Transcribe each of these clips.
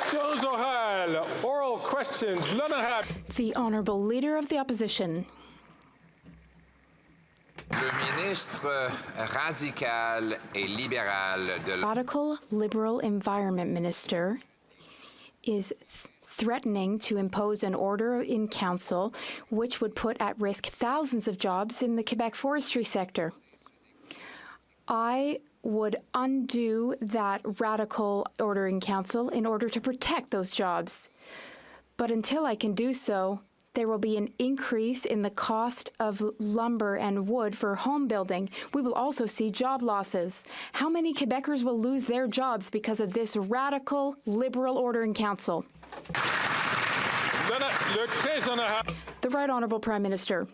Questions orales. Oral questions. L'honorable. The Honourable Leader of the Opposition. Le ministre radical et libéral de Radical Liberal Environment Minister is threatening to impose an order in council which would put at risk thousands of jobs in the Quebec forestry sector. I would undo that radical order in council in order to protect those jobs. But until I can do so, there will be an increase in the cost of lumber and wood for home building. We will also see job losses. How many Quebecers will lose their jobs because of this radical Liberal order in council? The Right Honourable Prime Minister.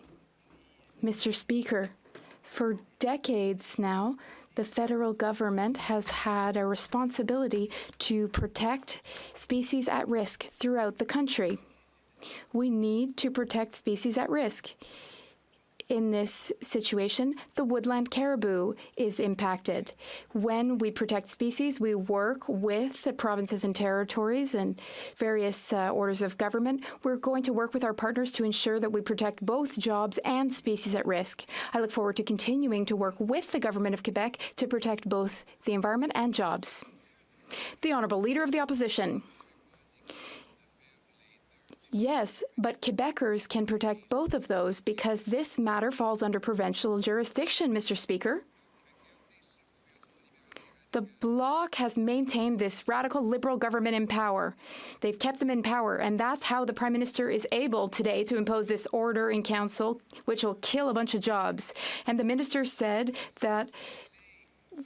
Mr. Speaker, for decades now, the federal government has had a responsibility to protect species at risk throughout the country. We need to protect species at risk. In this situation, the woodland caribou is impacted. When we protect species, we work with the provinces and territories and various orders of government. We're going to work with our partners to ensure that we protect both jobs and species at risk. I look forward to continuing to work with the Government of Quebec to protect both the environment and jobs. The Honourable Leader of the Opposition. Yes, but Quebecers can protect both of those because this matter falls under provincial jurisdiction, Mr. Speaker. The Bloc has maintained this radical Liberal government in power. They've kept them in power, and that's how the Prime Minister is able today to impose this order in council, which will kill a bunch of jobs. And the Minister said that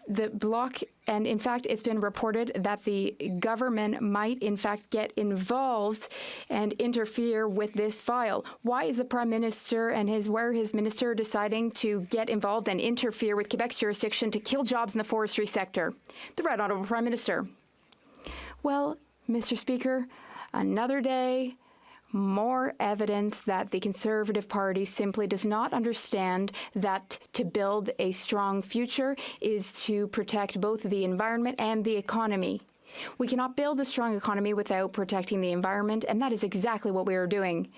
the Bloc, and in fact, it's been reported that the government might in fact get involved and interfere with this file. Why is the Prime Minister and his minister deciding to get involved and interfere with Quebec's jurisdiction to kill jobs in the forestry sector? The Right Honourable Prime Minister. Well, Mr. Speaker, another day, more evidence that the Conservative Party simply does not understand that to build a strong future is to protect both the environment and the economy. We cannot build a strong economy without protecting the environment, and that is exactly what we are doing.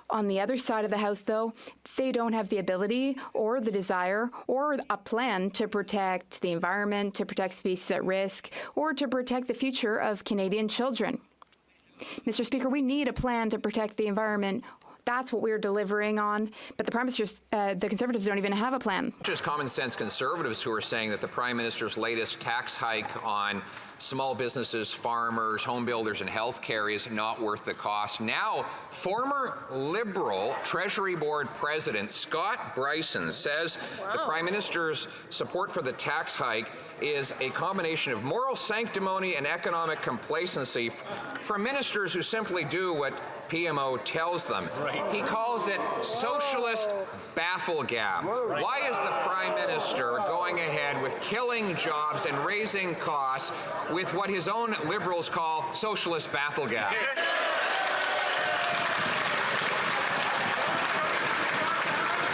On the other side of the House, though, they don't have the ability or the desire or a plan to protect the environment, to protect species at risk, or to protect the future of Canadian children. Mr. Speaker, we need a plan to protect the environment. That's what we're delivering on. But the Prime Minister's, the Conservatives don't even have a plan. just common sense Conservatives who are saying that the Prime Minister's latest tax hike on small businesses, farmers, home builders, and healthcare is not worth the cost. Now, former Liberal Treasury Board President Scott Bryson says the Prime Minister's support for the tax hike is a combination of moral sanctimony and economic complacency from ministers who simply do what PMO tells them. He calls it socialist bafflegab. Why is the Prime Minister going ahead with killing jobs and raising costs with what his own Liberals call socialist bafflegab?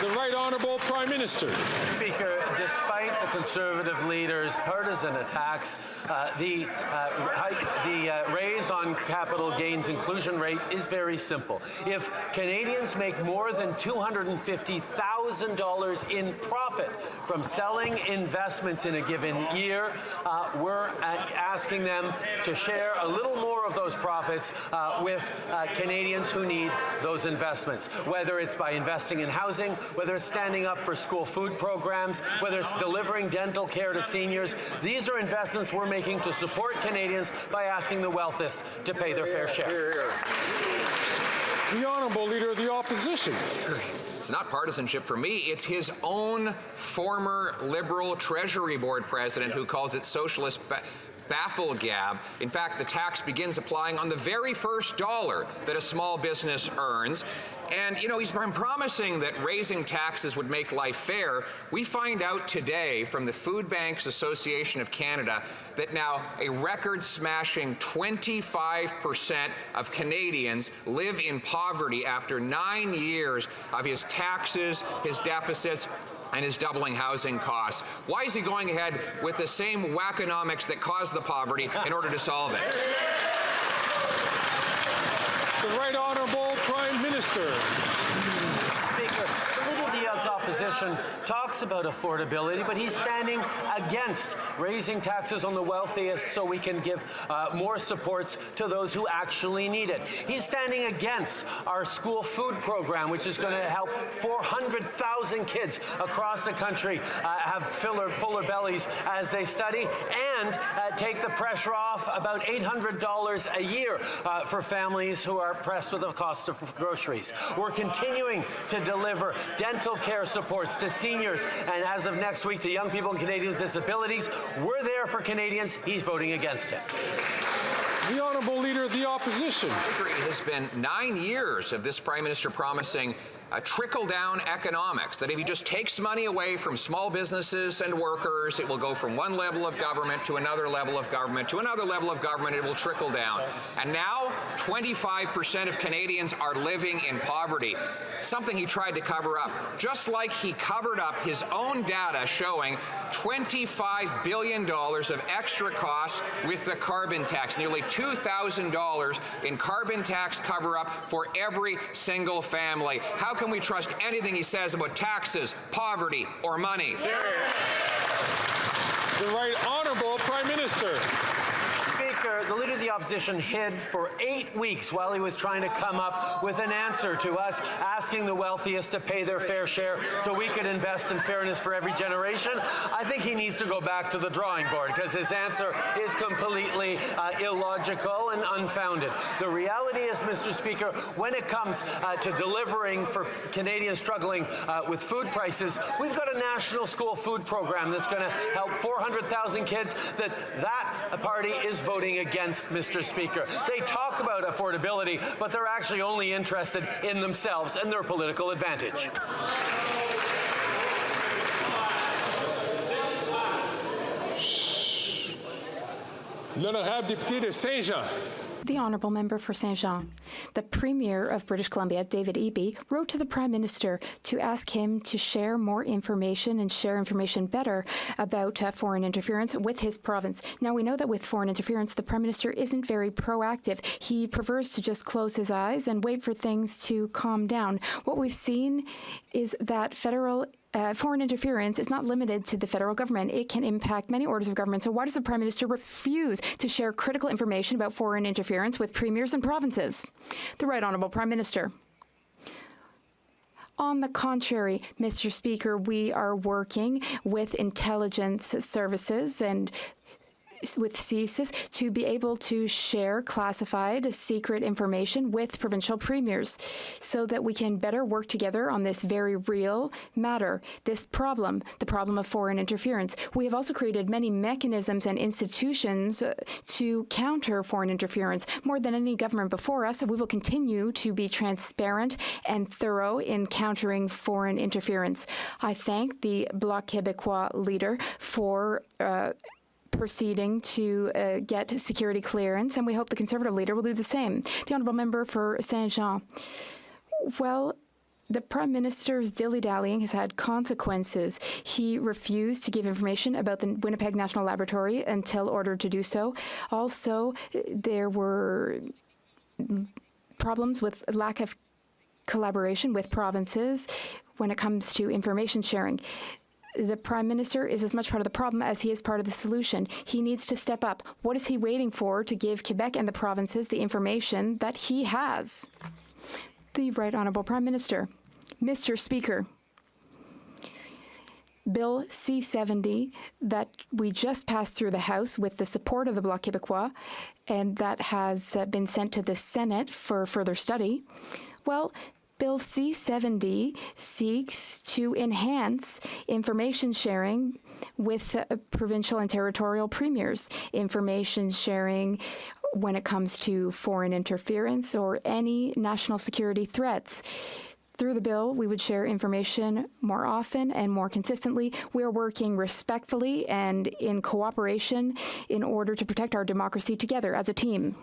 The Right Honourable Prime Minister. Speaker, despite the Conservative leader's partisan attacks, the raise on capital gains inclusion rates is very simple. If Canadians make more than $250,000 in profit from selling investments in a given year, we're asking them to share a little more of those profits with Canadians who need those investments, whether it's by investing in housing, whether it's standing up for school food programs, whether it's delivering dental care to seniors. These are investments we're making to support Canadians by asking the wealthiest to pay their fair share. The Honourable Leader of the Opposition. It's not partisanship for me. It's his own former Liberal Treasury Board President who calls it socialist bafflegab. In fact, the tax begins applying on the very first dollar that a small business earns. And, you know, he's been promising that raising taxes would make life fair. We find out today from the Food Banks Association of Canada that now a record-smashing 25% of Canadians live in poverty after 9 years of his taxes, his deficits, and is doubling housing costs. Why is he going ahead with the same wackonomics that caused the poverty in order to solve it? The Right Honourable Prime Minister. Speaker, the Leader of the Opposition talks about affordability, but he's standing against raising taxes on the wealthiest so we can give more supports to those who actually need it. He's standing against our school food program, which is going to help 400,000 kids across the country have fuller bellies as they study, and take the pressure off about $800 a year for families who are pressed with the cost of groceries. We're continuing to deliver dental care supports to seniors, and as of next week, to young people and Canadians with disabilities. We're there for Canadians. He's voting against it. The Honourable Leader of the Opposition. It has been 9 years of this Prime Minister promising trickle-down economics, that if he just takes money away from small businesses and workers, it will go from one level of government to another level of government to another level of government. It will trickle down. And now 25% of Canadians are living in poverty, something he tried to cover up, just like he covered up his own data showing $25 billion of extra costs with the carbon tax, nearly $2,000 in carbon tax cover-up for every single family. How can we trust anything he says about taxes, poverty, or money? The Right Honourable Prime Minister. Speaker, the Leader of the Opposition hid for 8 weeks while he was trying to come up with an answer to us, asking the wealthiest to pay their fair share so we could invest in fairness for every generation. I think he needs to go back to the drawing board because his answer is completely illogical and unfounded. The reality is, Mr. Speaker, when it comes to delivering for Canadians struggling with food prices, we've got a national school food program that's going to help 400,000 kids that party is voting against, Mr. Speaker. They talk about affordability, but they're actually only interested in themselves and their political advantage. L'honorable député de Saint-Jean. The Honourable Member for Saint-Jean. The Premier of British Columbia, David Eby, wrote to the Prime Minister to ask him to share more information and share information better about foreign interference with his province. Now, we know that with foreign interference, the Prime Minister isn't very proactive. He prefers to just close his eyes and wait for things to calm down. What we've seen is that foreign interference is not limited to the federal government. It can impact many orders of government. So why does the Prime Minister refuse to share critical information about foreign interference with premiers and provinces? The Right Honourable Prime Minister. On the contrary, Mr. Speaker, we are working with intelligence services and with CSIS to be able to share classified secret information with provincial premiers so that we can better work together on this very real matter, this problem, the problem of foreign interference. We have also created many mechanisms and institutions to counter foreign interference. More than any government before us, we will continue to be transparent and thorough in countering foreign interference. I thank the Bloc Québécois leader for proceeding to get security clearance, and we hope the Conservative leader will do the same. The Honourable Member for Saint-Jean. Well, the Prime Minister's dilly-dallying has had consequences. He refused to give information about the Winnipeg National Laboratory until ordered to do so. Also, there were problems with lack of collaboration with provinces when it comes to information sharing. The Prime Minister is as much part of the problem as he is part of the solution. He needs to step up. What is he waiting for to give Quebec and the provinces the information that he has? The Right Honourable Prime Minister. Mr. Speaker, Bill C-70 that we just passed through the House with the support of the Bloc Québécois and that has been sent to the Senate for further study. Well, Bill C-70 seeks to enhance information sharing with provincial and territorial premiers, information sharing when it comes to foreign interference or any national security threats. Through the bill, we would share information more often and more consistently. We are working respectfully and in cooperation in order to protect our democracy together as a team.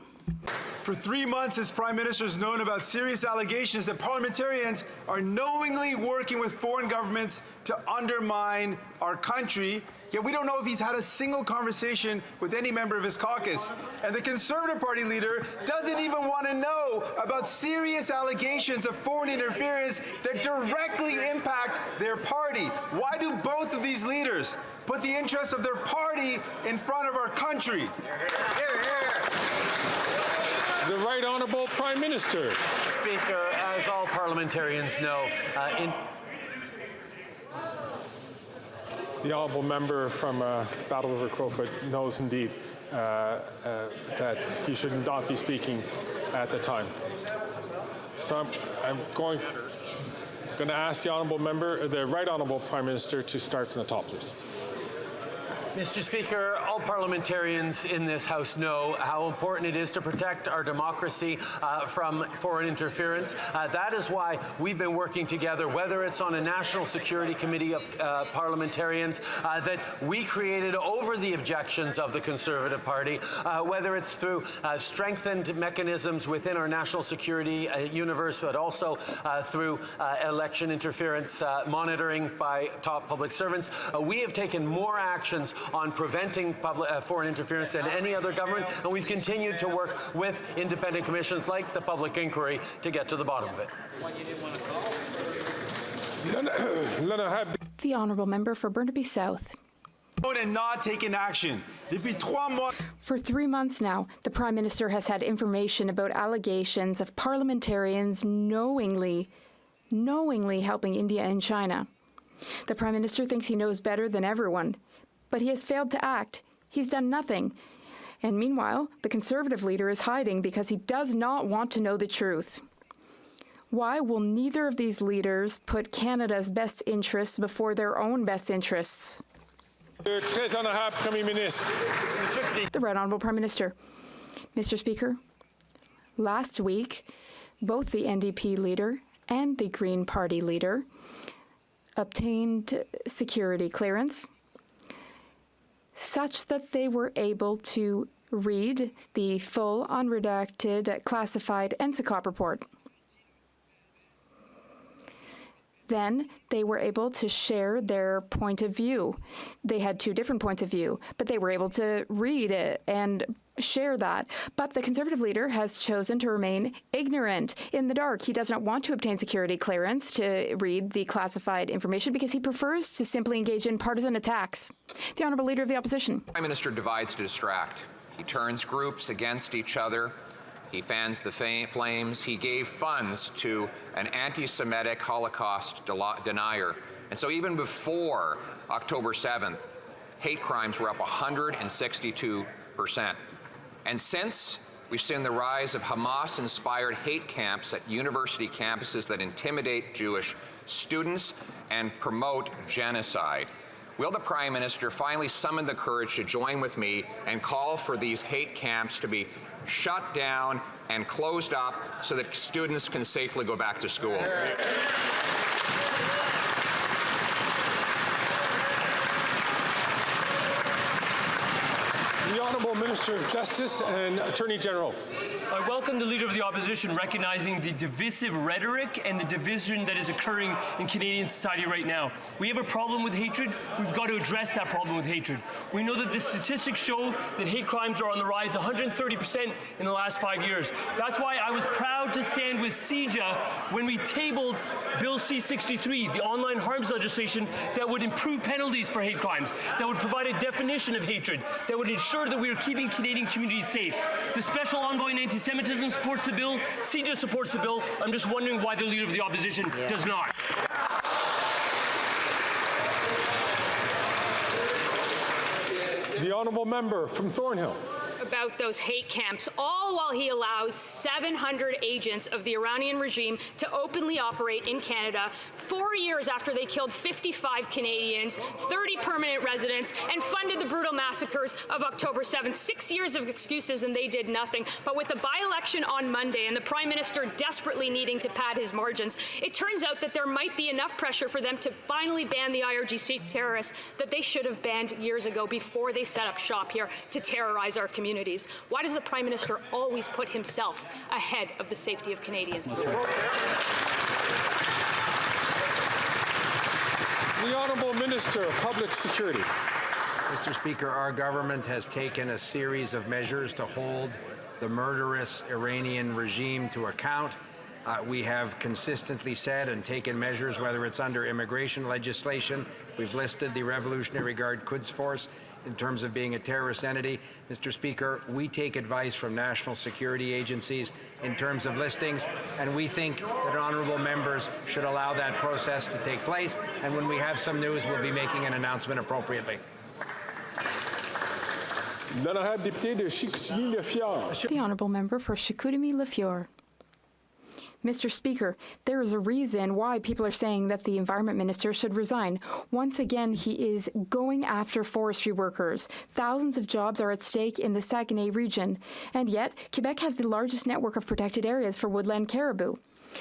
For 3 months, this Prime Minister has known about serious allegations that parliamentarians are knowingly working with foreign governments to undermine our country. Yet we don't know if he's had a single conversation with any member of his caucus. And the Conservative Party leader doesn't even want to know about serious allegations of foreign interference that directly impact their party. Why do both of these leaders put the interests of their party in front of our country? The Right Honourable Prime Minister. Speaker, as all parliamentarians know, The honourable member from Battle River Crowfoot knows indeed that he should not be speaking at the time. So I'm going to ask the honourable member, the Right Honourable Prime Minister, to start from the top, please. Mr. Speaker, all parliamentarians in this House know how important it is to protect our democracy from foreign interference. That is why we've been working together, whether it's on a National Security Committee of parliamentarians that we created over the objections of the Conservative Party, whether it's through strengthened mechanisms within our national security universe, but also through election interference monitoring by top public servants. We have taken more actions on preventing foreign interference than any other government, and we've continued to work with independent commissions like the Public Inquiry to get to the bottom of it. The honourable member for Burnaby South. And not taking action. For 3 months now, the Prime Minister has had information about allegations of parliamentarians knowingly helping India and China. The Prime Minister thinks he knows better than everyone, but he has failed to act. He's done nothing. And meanwhile, the Conservative leader is hiding because he does not want to know the truth. Why will neither of these leaders put Canada's best interests before their own best interests? The Right Honourable Prime Minister. Mr. Speaker, last week, both the NDP leader and the Green Party leader obtained security clearance such that they were able to read the full, unredacted, classified NSICOP report. Then they were able to share their point of view. They had 2 different points of view, but they were able to read it and share that. But the Conservative leader has chosen to remain ignorant, in the dark. He does not want to obtain security clearance to read the classified information because he prefers to simply engage in partisan attacks. The Honourable Leader of the Opposition. Prime Minister divides to distract. He turns groups against each other. He fans the flames. He gave funds to an anti-Semitic Holocaust denier. And so even before October 7th, hate crimes were up 162%. And since, we've seen the rise of Hamas-inspired hate camps at university campuses that intimidate Jewish students and promote genocide. Will the Prime Minister finally summon the courage to join with me and call for these hate camps to be shut down and closed up so that students can safely go back to school? The Honourable Minister of Justice and Attorney General. I welcome the Leader of the Opposition recognizing the divisive rhetoric and the division that is occurring in Canadian society right now. We have a problem with hatred. We've got to address that problem with hatred. We know that the statistics show that hate crimes are on the rise 130% in the last 5 years. That's why I was proud to stand with CIJA when we tabled Bill C-63, the online harms legislation that would improve penalties for hate crimes, that would provide a definition of hatred, that would ensure that we are keeping Canadian communities safe. The Special Envoy on Anti-Semitism supports the bill. CIJA supports the bill. I'm just wondering why the Leader of the Opposition does not. The Honourable Member from Thornhill. About those hate camps, all while he allows 700 agents of the Iranian regime to openly operate in Canada 4 years after they killed 55 Canadians, 30 permanent residents, and funded the brutal massacres of October 7th. 6 years of excuses and they did nothing. But with a by-election on Monday and the Prime Minister desperately needing to pad his margins, it turns out that there might be enough pressure for them to finally ban the IRGC terrorists that they should have banned years ago before they set up shop here to terrorize our community. communities? Why does the Prime Minister always put himself ahead of the safety of Canadians? The Honourable Minister of Public Security. Mr. Speaker, our government has taken a series of measures to hold the murderous Iranian regime to account. We have consistently said and taken measures, whether it's under immigration legislation. We've listed the Revolutionary Guard Quds Force in terms of being a terrorist entity. Mr. Speaker, we take advice from national security agencies in terms of listings, and we think that honourable members should allow that process to take place. And when we have some news, we'll be making an announcement appropriately. L'honorable député de Chicoutimi-Le-Fjord. The honourable member for Chicoutimi-Le-Fjord. Mr. Speaker, there is a reason why people are saying that the Environment Minister should resign. Once again, he is going after forestry workers. Thousands of jobs are at stake in the Saguenay region. And yet, Quebec has the largest network of protected areas for woodland caribou.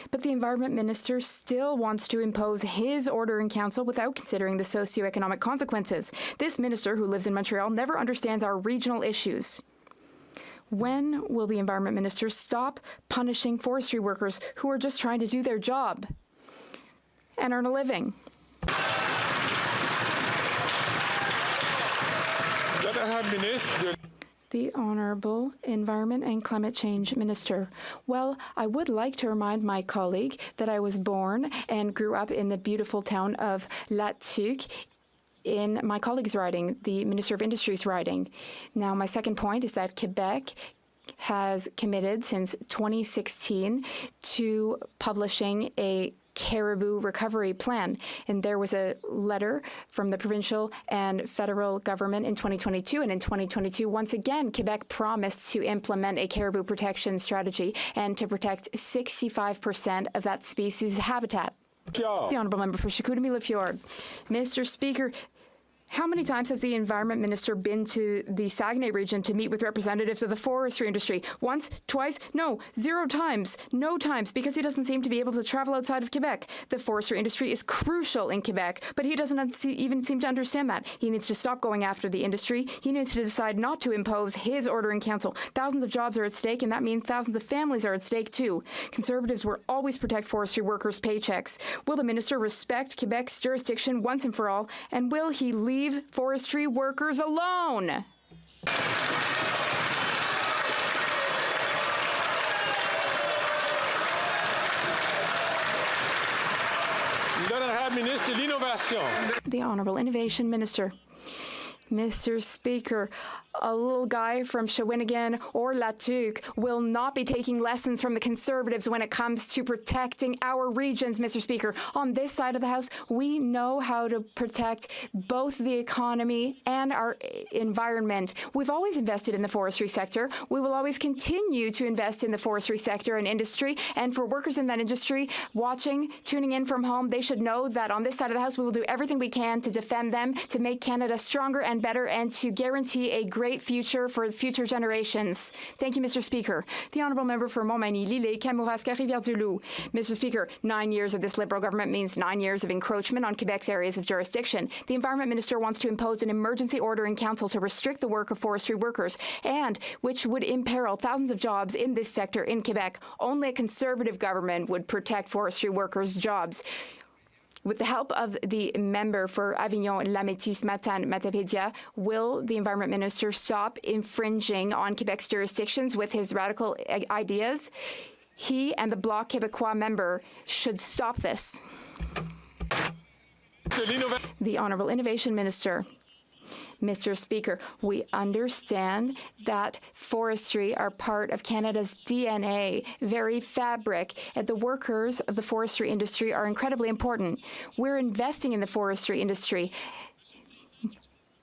But the Environment Minister still wants to impose his order in council without considering the socioeconomic consequences. This minister, who lives in Montreal, never understands our regional issues. When will the Environment Minister stop punishing forestry workers who are just trying to do their job and earn a living? The Honourable Environment and Climate Change Minister. Well, I would like to remind my colleague that I was born and grew up in the beautiful town of La Tuque, in my colleague's riding, the Minister of Industry's riding. Now, my second point is that Quebec has committed since 2016 to publishing a caribou recovery plan. And there was a letter from the provincial and federal government in 2022. And in 2022, once again, Quebec promised to implement a caribou protection strategy and to protect 65% of that species' habitat. The honourable member for Chicoutimi-Le-Fjord. Mr. Speaker, how many times has the Environment Minister been to the Saguenay region to meet with representatives of the forestry industry? Once? Twice? No, 0 times. No times, because he doesn't seem to be able to travel outside of Quebec. The forestry industry is crucial in Quebec, but he doesn't even seem to understand that. He needs to stop going after the industry. He needs to decide not to impose his order in council. Thousands of jobs are at stake, and that means thousands of families are at stake too. Conservatives will always protect forestry workers' paychecks. Will the minister respect Quebec's jurisdiction once and for all, and will he leave forestry workers alone? The Honourable Innovation Minister. Mr. Speaker, a little guy from Shawinigan or La Tuque will not be taking lessons from the Conservatives when it comes to protecting our regions, Mr. Speaker. On this side of the House, we know how to protect both the economy and our environment. We've always invested in the forestry sector. We will always continue to invest in the forestry sector and industry. And for workers in that industry watching, tuning in from home, they should know that on this side of the House, we will do everything we can to defend them, to make Canada stronger and better, and to guarantee a great future for future generations. Thank you, Mr. Speaker. The Honourable Member for Montmagny, Lille, Kamouraska, Rivière-du-Loup. Mr. Speaker, 9 years of this Liberal government means 9 years of encroachment on Quebec's areas of jurisdiction. The Environment Minister wants to impose an emergency order in Council to restrict the work of forestry workers, and which would imperil thousands of jobs in this sector in Quebec. Only a Conservative government would protect forestry workers' jobs. With the help of the member for Avignon, Lamétis, Matane, Matapédia, will the Environment Minister stop infringing on Quebec's jurisdictions with his radical ideas? He and the Bloc Québécois member should stop this. The Honourable Innovation Minister. Mr. Speaker, we understand that forestry are part of Canada's DNA, very fabric, and the workers of the forestry industry are incredibly important. We're investing in the forestry industry.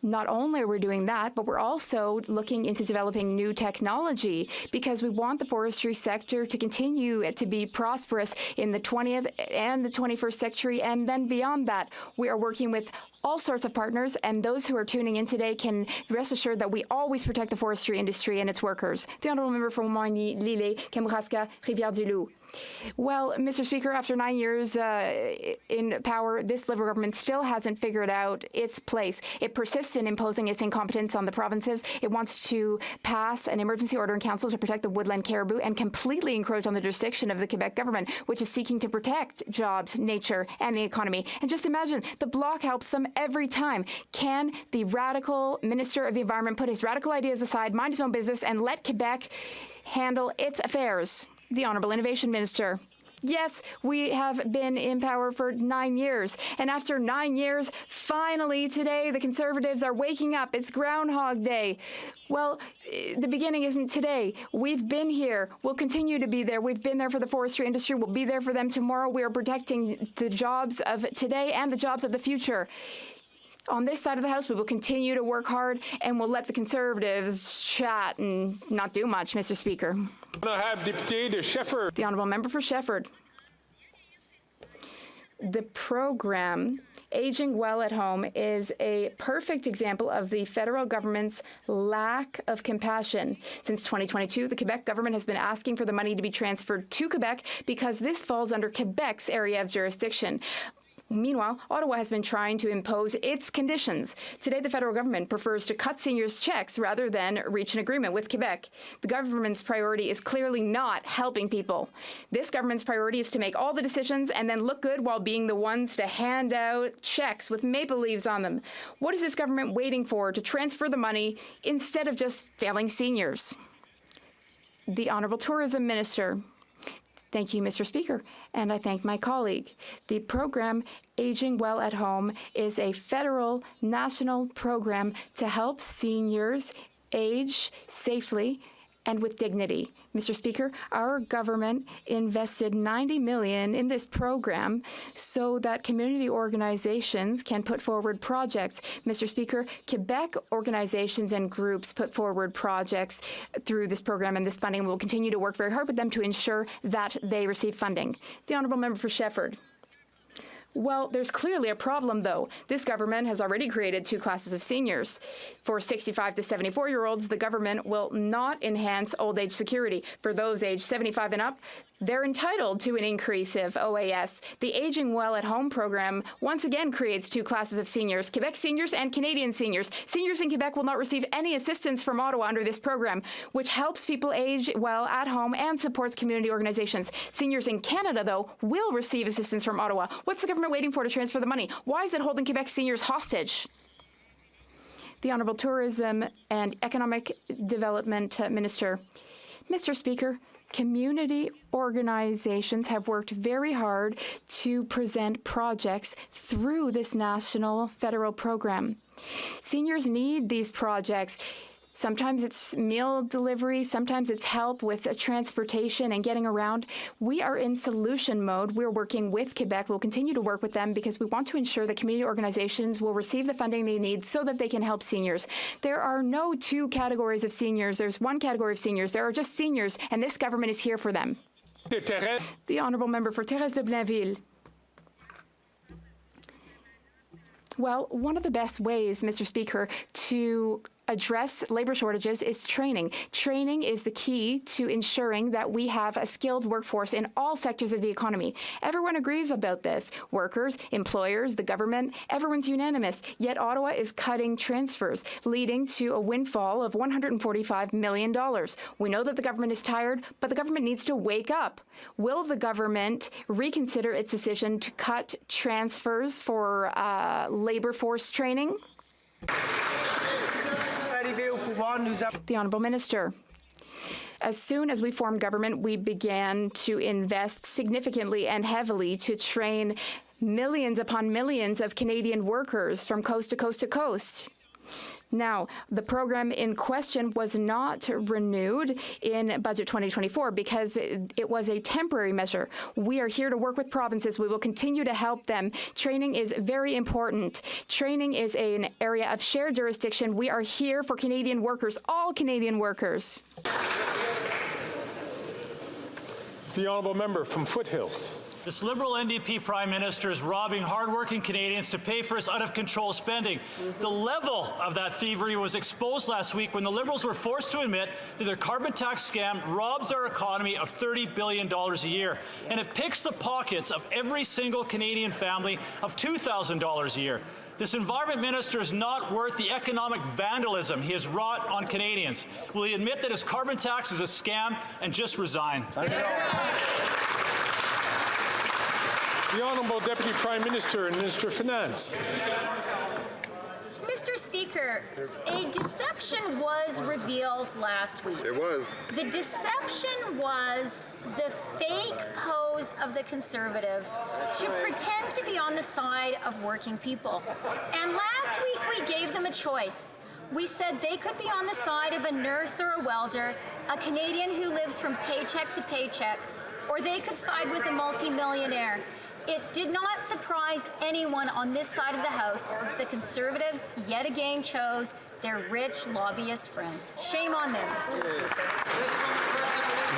Not only are we doing that, but we're also looking into developing new technology because we want the forestry sector to continue to be prosperous in the 20th and the 21st century, and then beyond that. We are working with all sorts of partners, and those who are tuning in today can rest assured that we always protect the forestry industry and its workers. The Honourable Member for Montmagny, Lille, Kamouraska, Rivière-du-Loup. Well, Mr. Speaker, after 9 years in power, this Liberal government still hasn't figured out its place. It persists in imposing its incompetence on the provinces. It wants to pass an emergency order in council to protect the woodland caribou and completely encroach on the jurisdiction of the Quebec government, which is seeking to protect jobs, nature, and the economy. And just imagine, the Bloc helps them every time. Can the radical Minister of the Environment put his radical ideas aside, mind his own business, and let Quebec handle its affairs? The Honourable Innovation Minister. Yes, we have been in power for 9 years. And after 9 years, finally today, the Conservatives are waking up. It's Groundhog Day. Well, the beginning isn't today. We've been here. We'll continue to be there. We've been there for the forestry industry. We'll be there for them tomorrow. We are protecting the jobs of today and the jobs of the future. On this side of the House, we will continue to work hard, and we'll let the Conservatives chat and not do much, Mr. Speaker. The Honourable Member for Shefford. The program, Aging Well at Home, is a perfect example of the federal government's lack of compassion. Since 2022, the Quebec government has been asking for the money to be transferred to Quebec because this falls under Quebec's area of jurisdiction. Meanwhile, Ottawa has been trying to impose its conditions. Today, the federal government prefers to cut seniors' checks rather than reach an agreement with Quebec. The government's priority is clearly not helping people. This government's priority is to make all the decisions and then look good while being the ones to hand out checks with maple leaves on them. What is this government waiting for to transfer the money instead of just failing seniors? The Honourable Tourism Minister. Thank you, Mr. Speaker, and I thank my colleague. The program Aging Well at Home is a federal national program to help seniors age safely and with dignity. Mr. Speaker, our government invested $90 million in this program so that community organizations can put forward projects. Mr. Speaker, Quebec organizations and groups put forward projects through this program and this funding. We'll continue to work very hard with them to ensure that they receive funding. The Honourable Member for Shefford. Well, there's clearly a problem, though. This government has already created 2 classes of seniors. For 65 to 74-year-olds, the government will not enhance old age security. For those aged 75 and up, they're entitled to an increase of OAS. The Aging Well at Home program once again creates 2 classes of seniors, Quebec seniors and Canadian seniors. Seniors in Quebec will not receive any assistance from Ottawa under this program, which helps people age well at home and supports community organizations. Seniors in Canada, though, will receive assistance from Ottawa. What's the government waiting for to transfer the money? Why is it holding Quebec seniors hostage? The Honourable Tourism and Economic Development Minister. Mr. Speaker, community organizations have worked very hard to present projects through this national federal program. Seniors need these projects. Sometimes it's meal delivery, sometimes it's help with transportation and getting around. We are in solution mode. We're working with Quebec. We'll continue to work with them because we want to ensure that community organizations will receive the funding they need so that they can help seniors. There are no 2 categories of seniors. There's 1 category of seniors. There are just seniors, and this government is here for them. The Honourable Member for Thérèse de Blainville. Well, one of the best ways, Mr. Speaker, to address labor shortages is training. Training is the key to ensuring that we have a skilled workforce in all sectors of the economy. Everyone agrees about this. Workers, employers, the government, everyone's unanimous. Yet Ottawa is cutting transfers, leading to a windfall of $145 million. We know that the government is tired, but the government needs to wake up. Will the government reconsider its decision to cut transfers for labor force training? The Honourable Minister. As soon as we formed government, we began to invest significantly and heavily to train millions upon millions of Canadian workers from coast to coast to coast. Now, the program in question was not renewed in Budget 2024 because it was a temporary measure. We are here to work with provinces. We will continue to help them. Training is very important. Training is an area of shared jurisdiction. We are here for Canadian workers, all Canadian workers. The Honourable Member from Foothills. This Liberal NDP Prime Minister is robbing hardworking Canadians to pay for his out-of-control spending. The level of that thievery was exposed last week when the Liberals were forced to admit that their carbon tax scam robs our economy of $30 billion a year, and it picks the pockets of every single Canadian family of $2,000 a year. This Environment Minister is not worth the economic vandalism he has wrought on Canadians. Will he admit that his carbon tax is a scam and just resign? The Honourable Deputy Prime Minister and Minister of Finance. Mr. Speaker, a deception was revealed last week. It was. The deception was the fake pose of the Conservatives to pretend to be on the side of working people. And last week we gave them a choice. We said they could be on the side of a nurse or a welder, a Canadian who lives from paycheck to paycheck, or they could side with a multimillionaire. It did not surprise anyone on this side of the House that the Conservatives yet again chose their rich lobbyist friends. Shame on them, Mr. Speaker.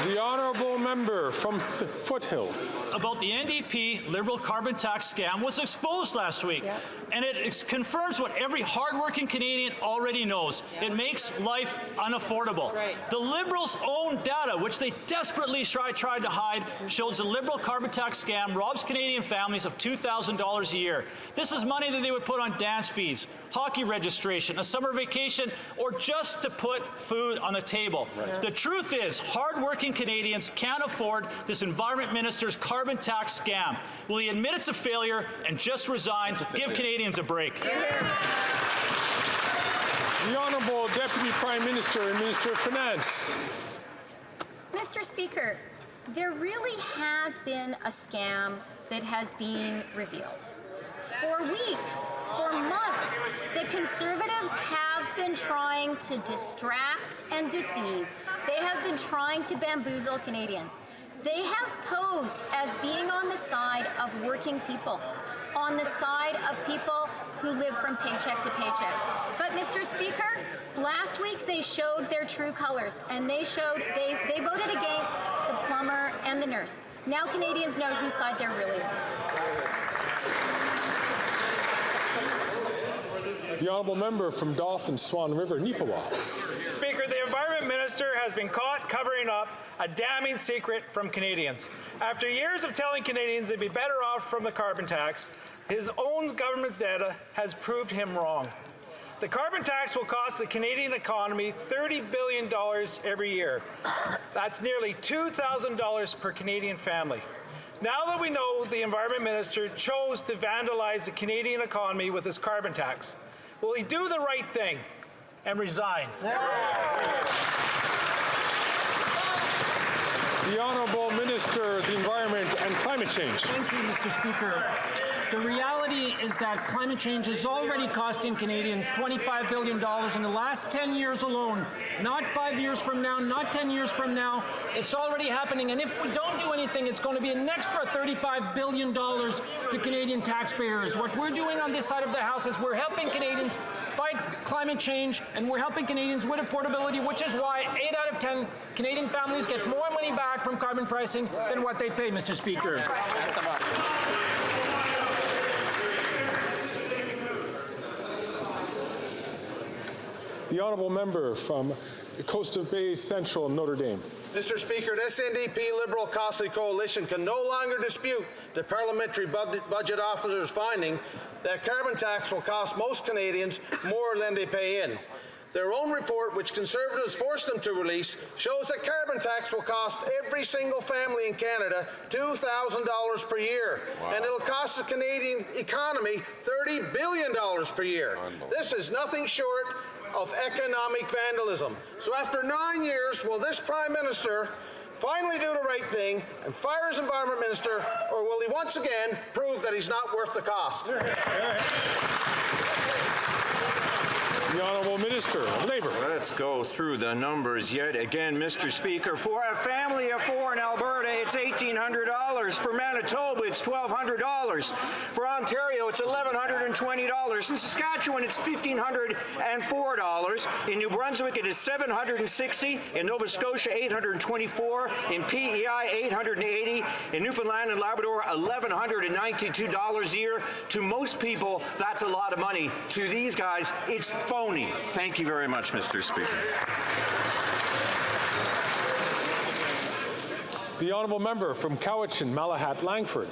The Honourable Member from Foothills. About the NDP Liberal carbon tax scam was exposed last week, and it confirms what every hardworking Canadian already knows. It makes life unaffordable. The Liberals' own data, which they desperately tried to hide, shows the Liberal carbon tax scam robs Canadian families of $2,000 a year. This is money that they would put on dance fees, hockey registration, a summer vacation, or just to put food on the table. The truth is, hardworking Canadians can't afford this Environment Minister's carbon tax scam. Will he admit it's a failure and just resign? Give Canadians a break. The Honourable Deputy Prime Minister and Minister of Finance. Mr. Speaker, there really has been a scam that has been revealed. For weeks, for months, the Conservatives have been trying to distract and deceive. They have been trying to bamboozle Canadians. They have posed as being on the side of working people, on the side of people who live from paycheck to paycheck. But, Mr. Speaker, last week they showed their true colors, and they voted against the plumber and the nurse. Now Canadians know whose side they're really on. The Honourable Member from Dauphin Swan River, Neepawa. Speaker, the Environment Minister has been caught covering up a damning secret from Canadians. After years of telling Canadians they'd be better off from the carbon tax, his own government's data has proved him wrong. The carbon tax will cost the Canadian economy $30 billion every year. That's nearly $2,000 per Canadian family. Now that we know the Environment Minister chose to vandalize the Canadian economy with his carbon tax, will he do the right thing and resign? The Honourable Minister of the Environment and Climate Change. Thank you, Mr. Speaker. The reality is that climate change is already costing Canadians $25 billion in the last 10 years alone. Not 5 years from now, not 10 years from now. It's already happening. And if we don't do anything, it's going to be an extra $35 billion to Canadian taxpayers. What we're doing on this side of the House is we're helping Canadians fight climate change, and we're helping Canadians with affordability, which is why 8 out of 10 Canadian families get more money back from carbon pricing than what they pay, Mr. Speaker. The Honourable Member from the Coast of Bays Central, Notre Dame. Mr. Speaker, this NDP Liberal Costly Coalition can no longer dispute the Parliamentary Budget Officer's finding that carbon tax will cost most Canadians more than they pay in. Their own report, which Conservatives forced them to release, shows that carbon tax will cost every single family in Canada $2,000 per year. Wow. And it'll cost the Canadian economy $30 billion per year. This is nothing short of economic vandalism. So after 9 years, will this Prime Minister finally do the right thing and fire his Environment Minister, or will he once again prove that he's not worth the cost? The Honourable Minister of Labour. Let's go through the numbers yet again, Mr. Speaker. For a family of 4 in Alberta, it's $1,800. For Manitoba, it's $1,200. For Ontario, Ontario, it's $1,120. In Saskatchewan, it's $1,504. In New Brunswick, it is $760. In Nova Scotia, $824. In PEI, $880. In Newfoundland and Labrador, $1,192 a year. To most people, that's a lot of money. To these guys, it's phony. Thank you very much, Mr. Speaker. The honourable member from Cowichan, Malahat, Langford.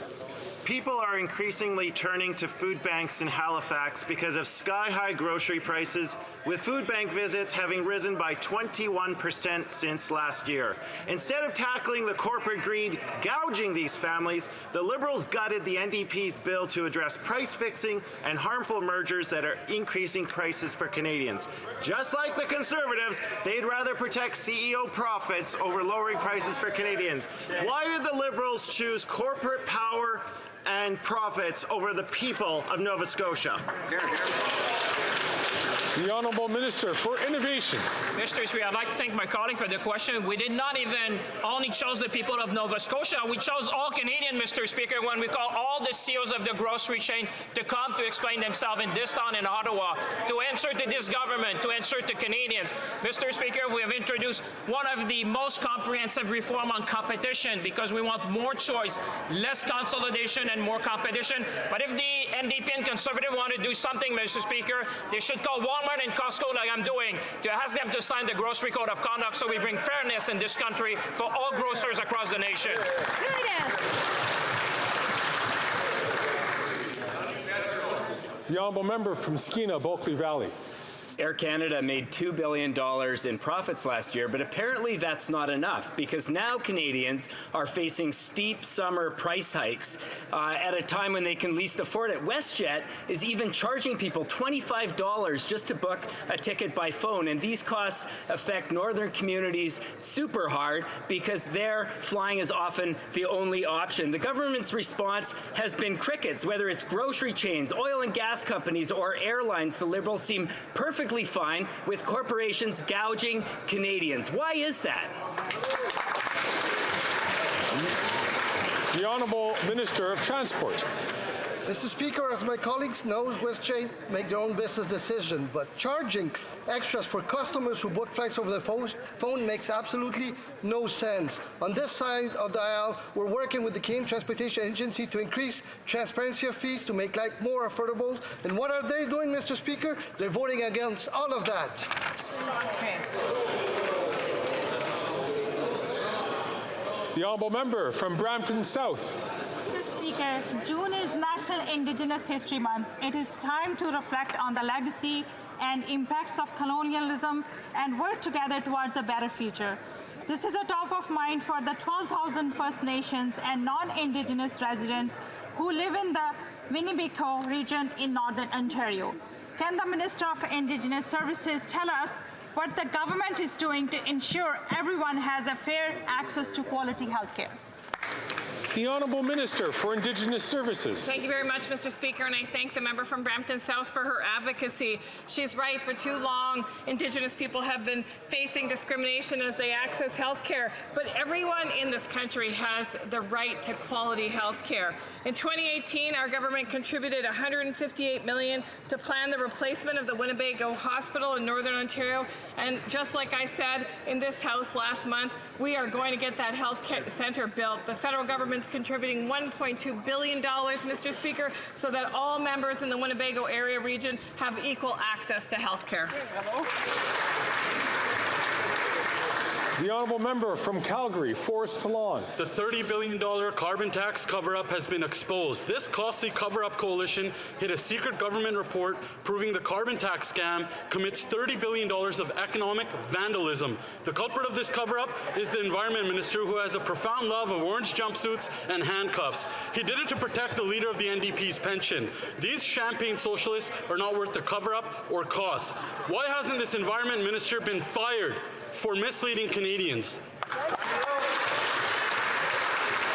People are increasingly turning to food banks in Halifax because of sky-high grocery prices, with food bank visits having risen by 21% since last year. Instead of tackling the corporate greed gouging these families, the Liberals gutted the NDP's bill to address price fixing and harmful mergers that are increasing prices for Canadians. Just like the Conservatives, they'd rather protect CEO profits over lowering prices for Canadians. Why did the Liberals choose corporate power and profits over the people of Nova Scotia? The Honourable Minister for Innovation. Mr. Speaker, I'd like to thank my colleague for the question. We did not even only choose the people of Nova Scotia. We chose all Canadians, Mr. Speaker, when we call all the CEOs of the grocery chain to come to explain themselves in this town in Ottawa, to answer to this government, to answer to Canadians. Mr. Speaker, we have introduced one of the most comprehensive reform on competition because we want more choice, less consolidation, and more competition. But if the NDP and Conservative want to do something, Mr. Speaker, they should call Walmart and Costco like I'm doing to ask them to sign the Grocery Code of Conduct so we bring fairness in this country for all grocers across the nation. The honourable member from Skeena, Bulkley Valley. Air Canada made $2 billion in profits last year, but apparently that's not enough because now Canadians are facing steep summer price hikes at a time when they can least afford it. WestJet is even charging people $25 just to book a ticket by phone, and these costs affect northern communities super hard because their flying is often the only option. The government's response has been crickets, whether it's grocery chains, oil and gas companies, or airlines. The Liberals seem perfectly fine with corporations gouging Canadians. Why is that? The Honourable Minister of Transport. Mr. Speaker, as my colleagues know, WestJet make their own business decision, but charging extras for customers who book flights over the phone makes absolutely no sense. On this side of the aisle, we're working with the Canadian Transportation Agency to increase transparency of fees to make life more affordable. And what are they doing, Mr. Speaker? They're voting against all of that. Okay. The honourable member from Brampton South. Mr. Speaker, June is National Indigenous History Month. It is time to reflect on the legacy and impacts of colonialism and work together towards a better future. This is a top of mind for the 12,000 First Nations and non-Indigenous residents who live in the Winnebago region in Northern Ontario. Can the Minister of Indigenous Services tell us what the government is doing to ensure everyone has a fair access to quality health care? The Honourable Minister for Indigenous Services. Thank you very much, Mr. Speaker, and I thank the member from Brampton South for her advocacy. She's right. For too long, Indigenous people have been facing discrimination as they access health care, but everyone in this country has the right to quality health care. In 2018, our government contributed $158 million to plan the replacement of the Winnebago Hospital in Northern Ontario, and just like I said in this House last month, we are going to get that health care center built. The federal government's contributing $1.2 billion, Mr. Speaker, so that all members in the Winnebago area region have equal access to health care. The honourable member from Calgary, Forest Lawn. The $30 billion carbon tax cover-up has been exposed. This costly cover-up coalition hid a secret government report proving the carbon tax scam commits $30 billion of economic vandalism. The culprit of this cover-up is the Environment Minister, who has a profound love of orange jumpsuits and handcuffs. He did it to protect the leader of the NDP's pension. These champagne socialists are not worth the cover-up or costs. Why hasn't this Environment Minister been fired for misleading Canadians?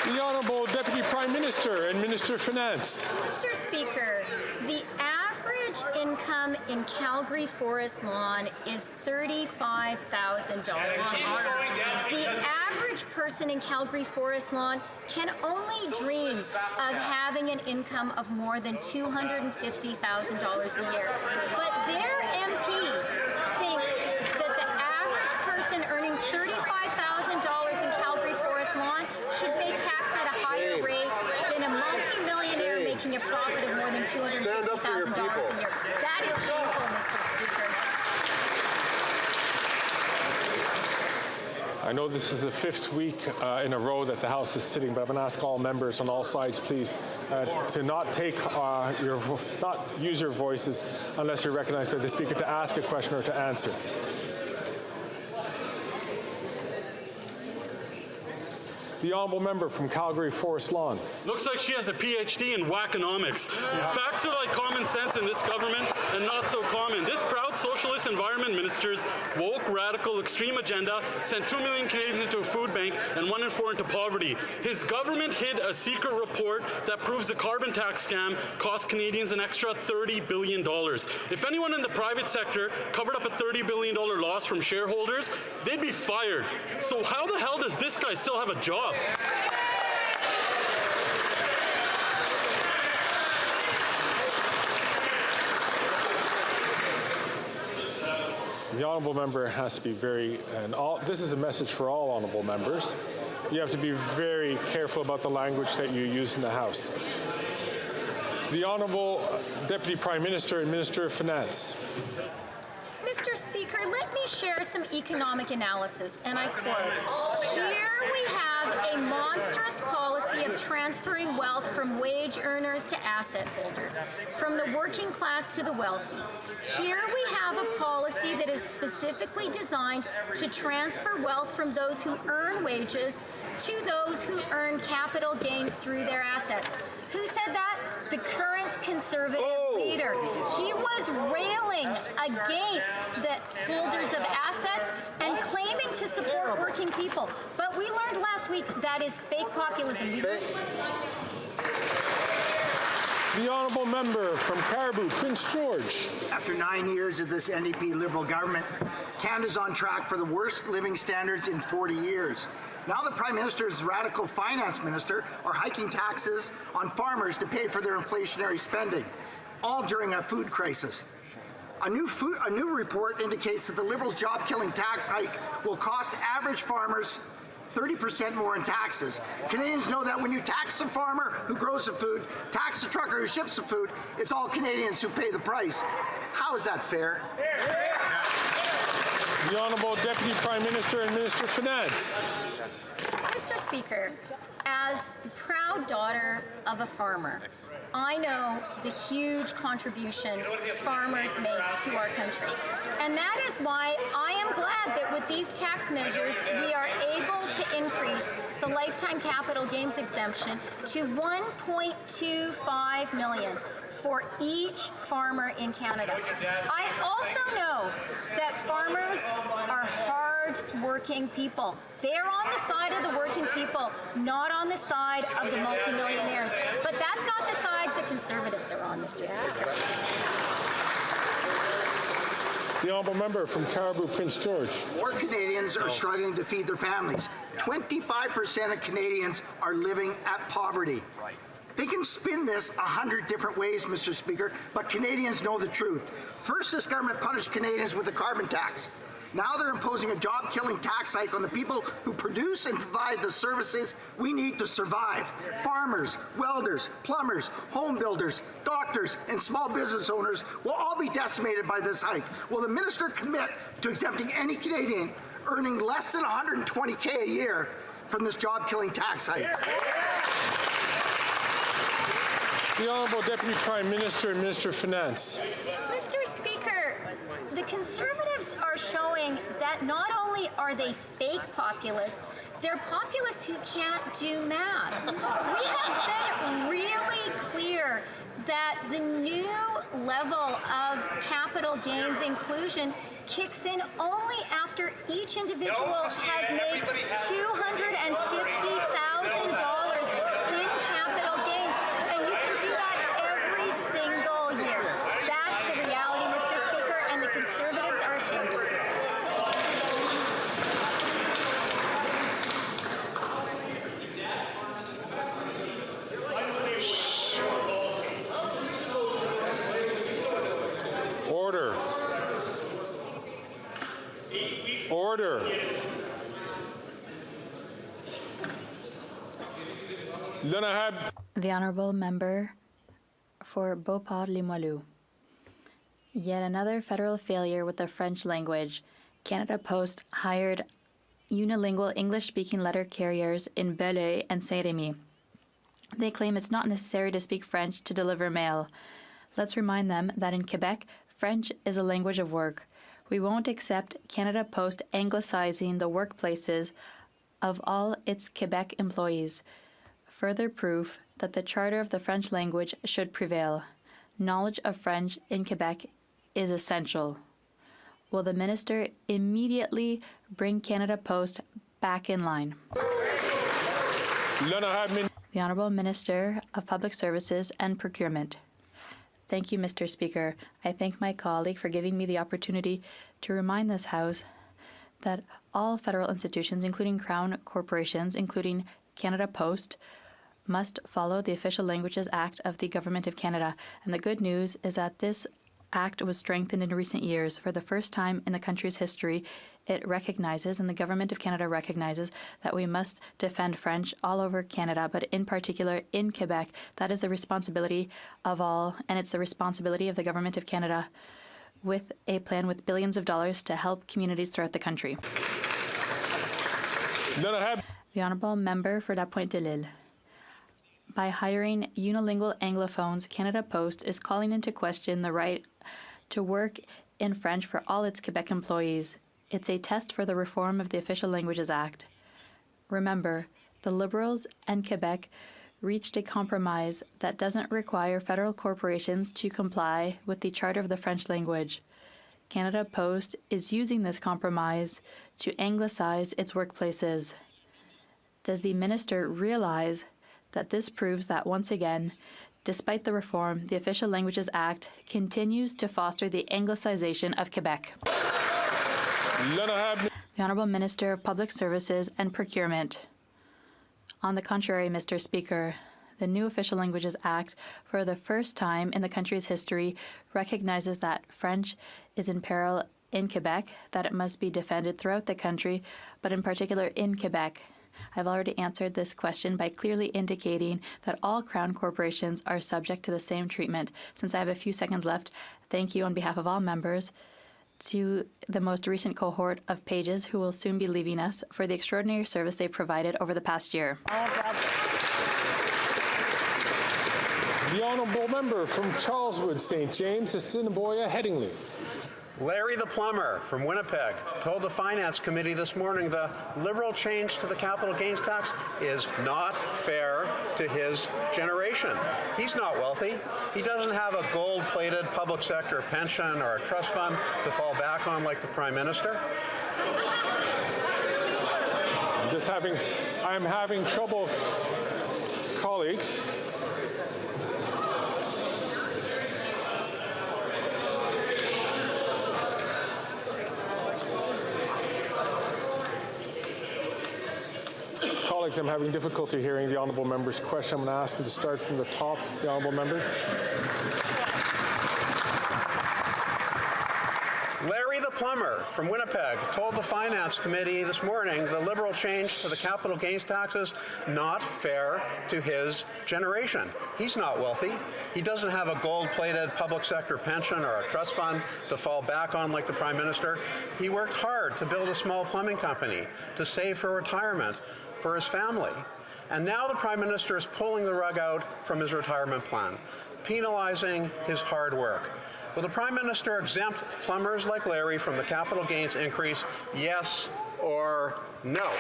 The Honourable Deputy Prime Minister and Minister of Finance. Mr. Speaker, the average average income in Calgary Forest Lawn is $35,000 a year. The average person in Calgary Forest Lawn can only dream of having an income of more than $250,000 a year. But their MP thinks that the average person earning $35,000 in Calgary Forest Lawn should pay tax at a higher rate than a multi-millionaire making a profit of more than $250,000 a year. That is shameful, Mr. Speaker. I know this is the 5th week in a row that the House is sitting, but I'm going to ask all members on all sides, please, to not use your voices unless you're recognized by the Speaker to ask a question or to answer. The honourable member from Calgary Forest Lawn. Looks like she has a PhD in wackonomics. Facts are like common sense in this government and not so common. This proud socialist environment minister's woke, radical, extreme agenda sent 2 million Canadians into a food bank and 1 in 4 into poverty. His government hid a secret report that proves the carbon tax scam cost Canadians an extra $30 billion. If anyone in the private sector covered up a $30 billion loss from shareholders, they'd be fired. So how the hell does this guy still have a job? The honourable member has to be this is a message for all honourable members. You have to be very careful about the language that you use in the House. The Honourable Deputy Prime Minister and Minister of Finance. Mr. Speaker, let me share some economic analysis, and I quote, "Here we have a monstrous policy of transferring wealth from wage earners to asset holders, from the working class to the wealthy. Here we have a policy that is specifically designed to transfer wealth from those who earn wages to those who earn capital gains through their assets." Who said that? The current Conservative leader. He was railing against the holders of assets and claiming to support working people. But we learned last week that is fake populism. The honourable member from Caribou, Prince George. After 9 years of this NDP Liberal government, Canada's on track for the worst living standards in 40 years. Now the Prime Minister's radical finance minister are hiking taxes on farmers to pay for their inflationary spending, all during a food crisis. A new report indicates that the Liberals' job-killing tax hike will cost average farmers 30% more in taxes. Canadians know that when you tax the farmer who grows the food, tax the trucker who ships the food, it's all Canadians who pay the price. How is that fair? The Honourable Deputy Prime Minister and Minister of Finance. Mr. Speaker, as the proud daughter of a farmer, I know the huge contribution farmers make to our country. And that is why I am glad that with these tax measures, we are able to increase the lifetime capital gains exemption to $1.25 million for each farmer in Canada. I also know that farmers are hard-working people. They're on the side of the working people, not on the side of the multimillionaires. But that's not the side the Conservatives are on, Mr. Speaker. The honourable member from Caribou, Prince George. More Canadians are struggling to feed their families. 25% of Canadians are living at poverty. They can spin this 100 different ways, Mr. Speaker, but Canadians know the truth. First, this government punished Canadians with a carbon tax. Now they're imposing a job-killing tax hike on the people who produce and provide the services we need to survive. Farmers, welders, plumbers, home builders, doctors, and small business owners will all be decimated by this hike. Will the minister commit to exempting any Canadian earning less than $120K a year from this job-killing tax hike? The Honourable Deputy Prime Minister and Minister of Finance. Mr. Speaker, the Conservatives are showing that not only are they fake populists, they're populists who can't do math. We have been really clear that the new level of capital gains inclusion kicks in only after each individual has made $250,000 in capital gains. And you can do that every single year. That's Order. The Honourable Member for Beauport-Limoilou. Yet another federal failure with the French language. Canada Post hired unilingual English-speaking letter carriers in Belleuil and Saint-Rémy. They claim it's not necessary to speak French to deliver mail. Let's remind them that in Quebec, French is a language of work. We won't accept Canada Post anglicizing the workplaces of all its Quebec employees. Further proof that the charter of the French language should prevail. Knowledge of French in Quebec is essential. Will the minister immediately bring Canada Post back in line? The Honourable Minister of Public Services and Procurement. Thank you, Mr. Speaker. I thank my colleague for giving me the opportunity to remind this House that all federal institutions, including Crown corporations, including Canada Post, must follow the Official Languages Act of the Government of Canada. And the good news is that this Act was strengthened in recent years. For the first time in the country's history, it recognizes, and the Government of Canada recognizes, that we must defend French all over Canada, but in particular in Quebec. That is the responsibility of all, and it's the responsibility of the Government of Canada, with a plan with billions of dollars to help communities throughout the country. The Honourable Member for La Pointe-de-Lille. By hiring unilingual Anglophones, Canada Post is calling into question the right to work in French for all its Quebec employees. It's a test for the reform of the Official Languages Act. Remember, the Liberals and Quebec reached a compromise that doesn't require federal corporations to comply with the Charter of the French language. Canada Post is using this compromise to anglicize its workplaces. Does the minister realize that this proves that, once again, despite the reform, the Official Languages Act continues to foster the anglicization of Quebec? The Honourable Minister of Public Services and Procurement. On the contrary, Mr. Speaker, the new Official Languages Act, for the first time in the country's history, recognizes that French is in peril in Quebec, that it must be defended throughout the country, but in particular in Quebec. I've already answered this question by clearly indicating that all Crown corporations are subject to the same treatment. Since I have a few seconds left, thank you on behalf of all members to the most recent cohort of pages who will soon be leaving us for the extraordinary service they've provided over the past year. The Honourable Member from Charleswood, St. James, Assiniboia, Headingley. Larry the plumber from Winnipeg told the Finance Committee this morning the Liberal change to the capital gains tax is not fair to his generation. He's not wealthy. He doesn't have a gold-plated public sector pension or a trust fund to fall back on like the Prime Minister. I'm having trouble, colleagues. Colleagues, I'm having difficulty hearing the Honourable Member's question. I'm going to ask him to start from the top. The Honourable Member. Larry the plumber from Winnipeg told the Finance Committee this morning the Liberal change to the capital gains tax is not fair to his generation. He's not wealthy. He doesn't have a gold-plated public sector pension or a trust fund to fall back on like the Prime Minister. He worked hard to build a small plumbing company, to save for retirement for his family. And now the Prime Minister is pulling the rug out from his retirement plan, penalizing his hard work. Will the Prime Minister exempt plumbers like Larry from the capital gains increase, yes or no?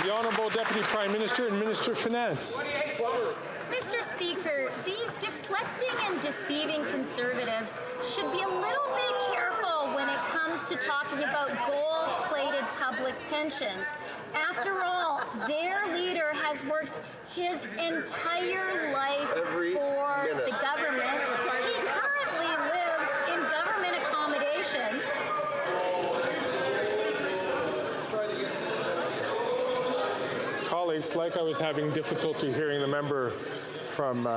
The Honourable Deputy Prime Minister and Minister of Finance. Mr. Speaker, these deflecting and deceiving Conservatives should be a little bit careful when it comes to talking about gold-plated public pensions. After all, their leader has worked his entire life for the government. He currently lives in government accommodation. Colleagues, like I was having difficulty hearing the member from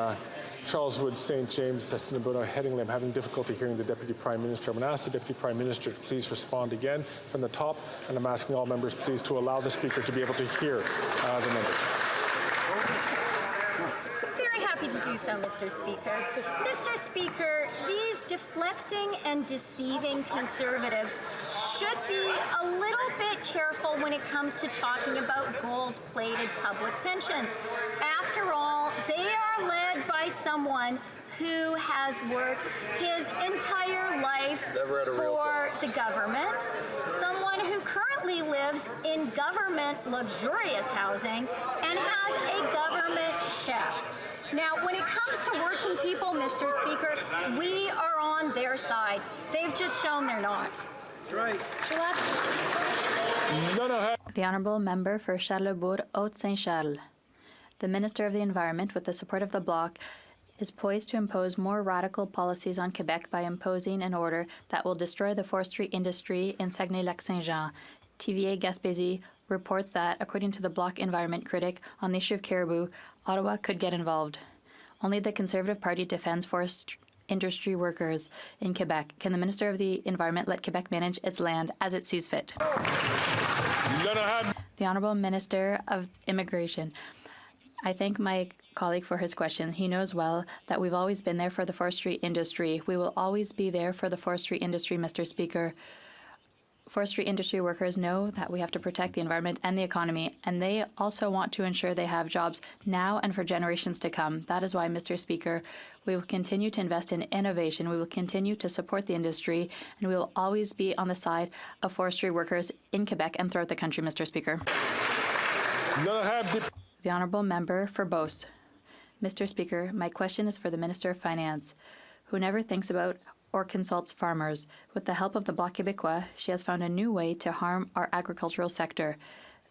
Charles Wood, St. James, Assiniboine, Headingley. I'm having difficulty hearing the Deputy Prime Minister. I'm going to ask the Deputy Prime Minister to please respond again from the top, and I'm asking all members please to allow the Speaker to be able to hear the member. Very happy to do so, Mr. Speaker. Mr. Speaker, these deflecting and deceiving Conservatives should be a little bit careful when it comes to talking about gold-plated public pensions. After all, they are led by someone who has worked his entire life for the government, someone who currently lives in government luxurious housing and has a government chef. Now, when it comes to working people, Mr. Speaker, we are on their side. They've just shown they're not. That's right. The Honourable Member for Charlesbourg, Haute-Saint-Charles. The Minister of the Environment, with the support of the Bloc, is poised to impose more radical policies on Quebec by imposing an order that will destroy the forestry industry in Saguenay-Lac-Saint-Jean. TVA Gaspésie reports that, according to the Bloc environment critic on the issue of caribou, Ottawa could get involved. Only the Conservative Party defends forest industry workers in Quebec. Can the Minister of the Environment let Quebec manage its land as it sees fit? The Honourable Minister of Immigration. I thank my colleague for his question. He knows well that we've always been there for the forestry industry. We will always be there for the forestry industry, Mr. Speaker. Forestry industry workers know that we have to protect the environment and the economy, and they also want to ensure they have jobs now and for generations to come. That is why, Mr. Speaker, we will continue to invest in innovation. We will continue to support the industry, and we will always be on the side of forestry workers in Quebec and throughout the country, Mr. Speaker. The Honourable Member for Beauce. Mr. Speaker, my question is for the Minister of Finance, who never thinks about or consults farmers. With the help of the Bloc Québécois, she has found a new way to harm our agricultural sector.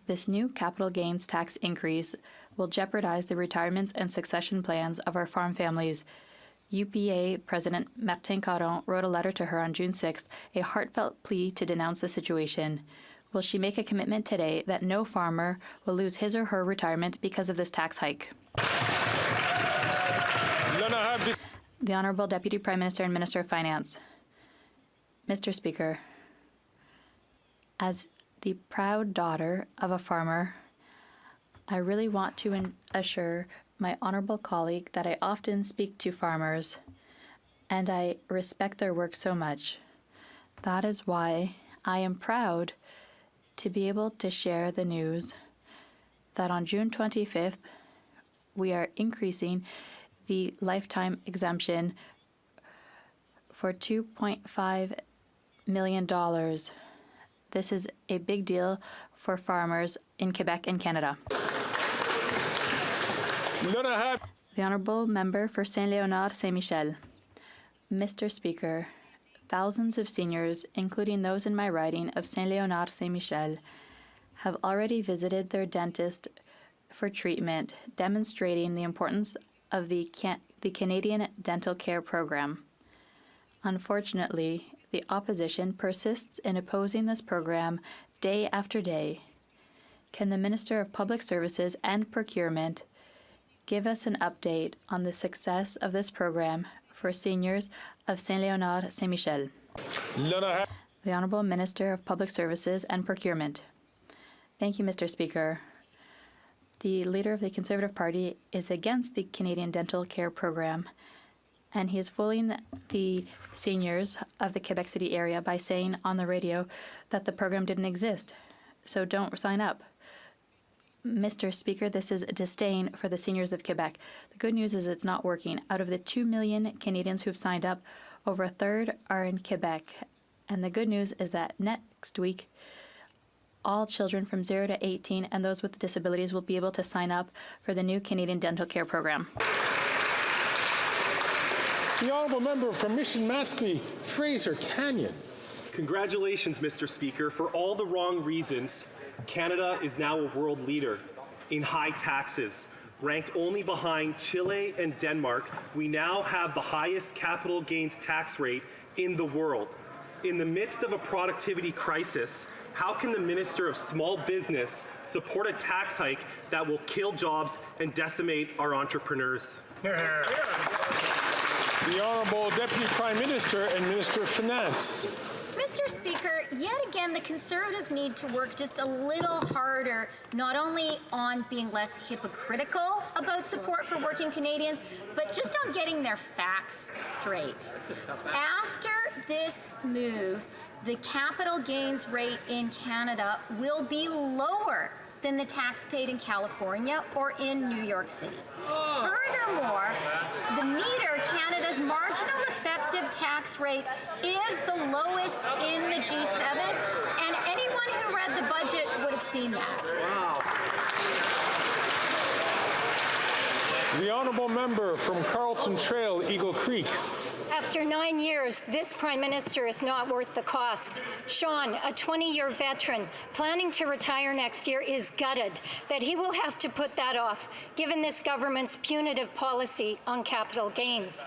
This new capital gains tax increase will jeopardize the retirements and succession plans of our farm families. UPA President Martin Caron wrote a letter to her on June 6th, a heartfelt plea to denounce the situation. Will she make a commitment today that no farmer will lose his or her retirement because of this tax hike? The Honourable Deputy Prime Minister and Minister of Finance. Mr. Speaker, as the proud daughter of a farmer, I really want to assure my honourable colleague that I often speak to farmers and I respect their work so much. That is why I am proud to be able to share the news that on June 25th, we are increasing the lifetime exemption for $2.5 million. This is a big deal for farmers in Quebec and Canada. The Honourable Member for Saint-Léonard, Saint-Michel. Mr. Speaker, thousands of seniors, including those in my riding of Saint-Léonard, Saint-Michel, have already visited their dentist for treatment, demonstrating the importance of the Canadian Dental Care Program. Unfortunately, the opposition persists in opposing this program day after day. Can the Minister of Public Services and Procurement give us an update on the success of this program for seniors of Saint-Léonard, Saint-Michel? The Honourable Minister of Public Services and Procurement. Thank you, Mr. Speaker. The leader of the Conservative Party is against the Canadian Dental Care Program, and he is fooling the seniors of the Quebec City area by saying on the radio that the program didn't exist, so don't sign up. Mr. Speaker, this is a disdain for the seniors of Quebec. The good news is it's not working. Out of the 2 million Canadians who've signed up, over a third are in Quebec. And the good news is that next week, all children from 0 to 18 and those with disabilities will be able to sign up for the new Canadian Dental Care Program. The Honourable Member from Mission Mascouy, Fraser Canyon. Congratulations, Mr. Speaker. For all the wrong reasons, Canada is now a world leader in high taxes. Ranked only behind Chile and Denmark, we now have the highest capital gains tax rate in the world. In the midst of a productivity crisis, How can the Minister of Small Business support a tax hike that will kill jobs and decimate our entrepreneurs? The Honourable Deputy Prime Minister and Minister of Finance. Mr. Speaker, yet again, the Conservatives need to work just a little harder, not only on being less hypocritical about support for working Canadians, but just on getting their facts straight. After this move, the capital gains rate in Canada will be lower than the tax paid in California or in New York City. Furthermore, the meter, Canada's marginal effective tax rate, is the lowest in the G7, and anyone who read the budget would have seen that. The Honourable Member from Carlton Trail, Eagle Creek. After 9 years, this Prime Minister is not worth the cost. Sean, a 20-year veteran, planning to retire next year, is gutted that he will have to put that off, given this government's punitive policy on capital gains.